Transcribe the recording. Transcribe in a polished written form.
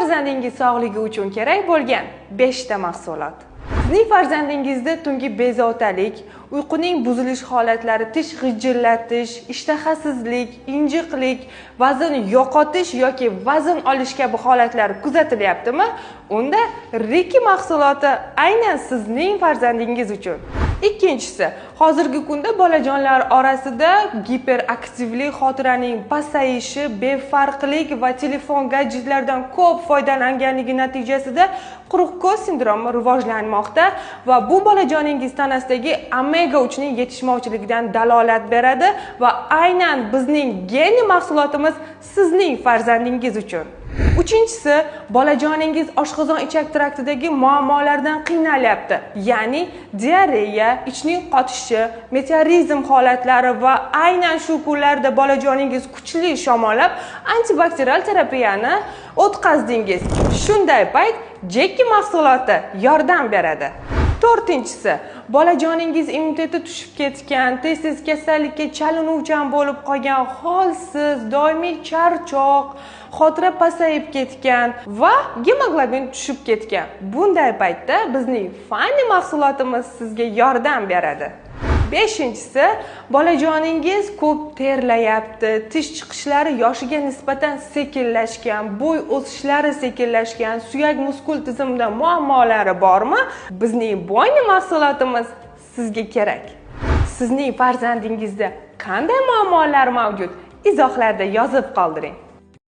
farzandingiz sog'ligi uchun kerak bo'lgan 5 ta mahsulot. Sizning farzandingizda tungi bezovtalik, uyquning buzilish holatlari, tish g'ijillatish, ishtahasizlik, injiqlik, vazn yo'qotish yoki vazn olish kabi holatlar kuzatilyaptimi? Unda Riki mahsuloti aynan sizning farzandingiz uchun. Ikkinchisi, hozirgi kunda bolajonlar orasida giperaktivlik, xotiraning pasayishi, befarqlik va telefon gadjetlardan ko'p foydalanganligi natijasida quruq ko'z sindromi rivojlanmoqda va bu bolajoningiz tanasidagi omega 3 ning yetishmovchiligidan dalolat beradi va aynan bizning geni mahsulotimiz sizning farzandingiz uchun. Uchinchisi, bolajoningiz oshqozon ichak traktidagi muammolardan qiynalyapti. Ya'ni diareya, ichning qotishi, meteorizm holatlari va aynan shu kunlarda bolajoningiz kuchli shamollab antibakterial terapiyani o'tkazdingiz. Shunday payt Jeki mahsuloti yordam beradi. To'rtinchisi, bolajoningiz immuniteti tushib ketgan, tez-tez kasallikka chalinuvchan bo'lib qolgan, holsiz, doimiy charchoq, xotira pasayib ketgan va gemoglobin tushib ketgan. Bunday paytda bizning Fani mahsulotimiz sizga yordam beradi. Beshinchisi, bolajoningiz ko'p terlayapti, tish chiqishlari yoshiga nisbatan sekinlashgan, bo'y o'sishlari sekinlashgan, suyak muskul tizimida muammolari bormi? Bizning Boyni mahsulotimiz sizga kerak. Sizning farzandingizda qanday muammolar mavjud? Izohlarda yozib qoldiring.